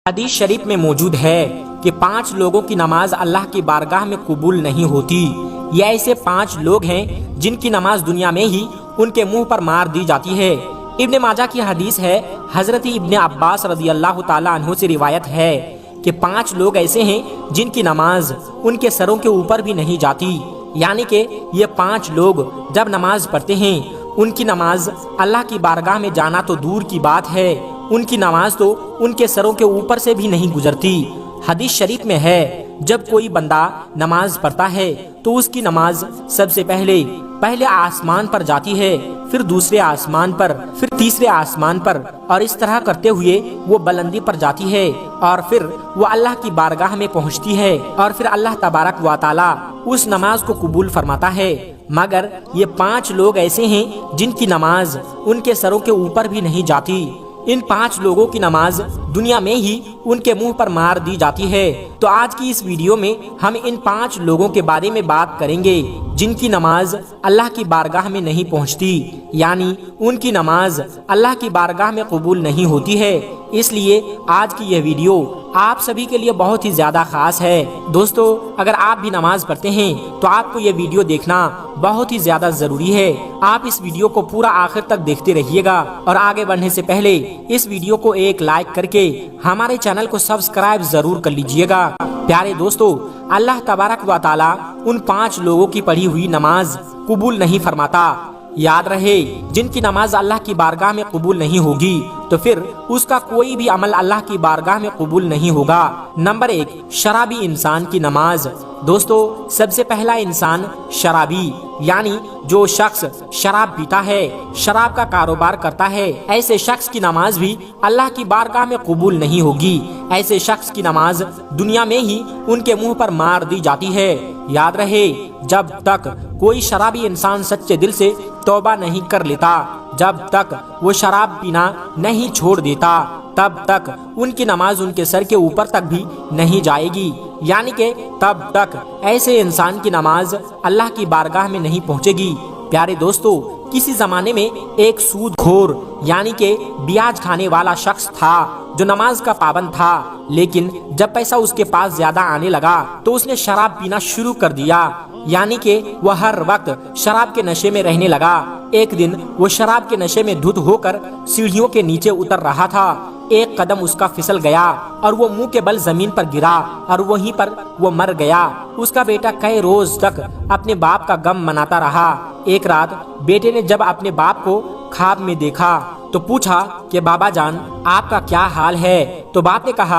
حدیث شریف میں موجود ہے کہ 5 لوگوں کی نماز اللہ کی بارگاہ میں قبول نہیں ہوتی۔ یہ ایسے 5 لوگ ہیں جن کی نماز دنیا میں ہی ان کے منہ پر مار دی جاتی ہے۔ ابن ماجہ کی حدیث ہے، حضرت ابن عباس رضی اللہ تعالی عنہ سے روایت ہے کہ 5 لوگ ایسے ہیں جن کی نماز ان کے سروں کے اوپر بھی نہیں جاتی، یعنی کہ یہ 5 لوگ جب نماز پڑھتے ہیں ان کی نماز اللہ کی بارگاہ میں جانا تو دور کی بات ہے، ان کی نماز تو ان کے سروں کے اوپر سے بھی نہیں گزرتی۔ حدیث شریف میں ہے، جب کوئی بندہ نماز پڑھتا ہے تو اس کی نماز سب سے پہلے آسمان پر جاتی ہے، پھر دوسرے آسمان پر، پھر تیسرے آسمان پر، اور اس طرح کرتے ہوئے وہ بلندی پر جاتی ہے، اور پھر وہ اللہ کی بارگاہ میں پہنچتی ہے، اور پھر اللہ تبارک و تعالی اس نماز کو قبول فرماتا ہے۔ مگر یہ 5 لوگ ایسے ہیں جن کی نماز ان کے سروں کے اوپر بھی نہیں جاتی۔ ان 5 لوگوں کی نماز دنیا میں ہی ان کے منہ پر مار دی جاتی ہے۔ تو آج کی اس ویڈیو میں ہم ان 5 لوگوں کے بارے میں بات کریں گے جن کی نماز اللہ کی بارگاہ میں نہیں پہنچتی، یعنی ان کی نماز اللہ کی بارگاہ میں قبول نہیں ہوتی ہے۔ اس لیے آج کی یہ ویڈیو آپ سبھی کے لیے بہت ہی زیادہ خاص ہے۔ دوستو، اگر آپ بھی نماز پڑھتے ہیں تو آپ کو یہ ویڈیو دیکھنا بہت ہی زیادہ ضروری ہے۔ آپ اس ویڈیو کو پورا آخر تک دیکھتے رہیے گا، اور آگے بڑھنے سے پہلے اس ویڈیو کو ایک لائک کر کے ہمارے چینل کو سبسکرائب ضرور کر لیجئے گا۔ پیارے دوستو، اللہ تبارک و تعالی ان 5 لوگوں کی پڑھی ہوئی نماز قبول نہیں فرماتا۔ یاد رہے، جن کی نماز اللہ کی بارگاہ میں قبول نہیں ہوگی تو پھر اس کا کوئی بھی عمل اللہ کی بارگاہ میں قبول نہیں ہوگا۔ نمبر 1، شرابی انسان کی نماز۔ دوستو، سب سے پہلا انسان شرابی، یعنی جو شخص شراب پیتا ہے، شراب کا کاروبار کرتا ہے، ایسے شخص کی نماز بھی اللہ کی بارگاہ میں قبول نہیں ہوگی۔ ایسے شخص کی نماز دنیا میں ہی ان کے منہ پر مار دی جاتی ہے۔ یاد رہے، جب تک کوئی شرابی انسان سچے دل سے توبہ نہیں کر لیتا، جب تک وہ شراب پینا نہیں چھوڑ دیتا، تب تک ان کی نماز ان کے سر کے اوپر تک بھی نہیں جائے گی، یعنی کہ تب تک ایسے انسان کی نماز اللہ کی بارگاہ میں نہیں پہنچے گی۔ پیارے دوستو، کسی زمانے میں ایک سود خور یعنی کہ بیاج کھانے والا شخص تھا جو نماز کا پابند تھا، لیکن جب پیسہ اس کے پاس زیادہ آنے لگا تو اس نے شراب پینا شروع کر دیا، یعنی کہ وہ ہر وقت شراب کے نشے میں رہنے لگا۔ ایک دن وہ شراب کے نشے میں دھت ہو کر سیڑھیوں کے نیچے اتر رہا تھا، ایک قدم اس کا پھسل گیا اور وہ منہ کے بل زمین پر گرا اور وہیں پر وہ مر گیا۔ اس کا بیٹا کئی روز تک اپنے باپ کا غم مناتا رہا۔ ایک رات بیٹے نے جب اپنے باپ کو خواب میں دیکھا تو پوچھا کہ بابا جان، آپ کا کیا حال ہے؟ تو باپ نے کہا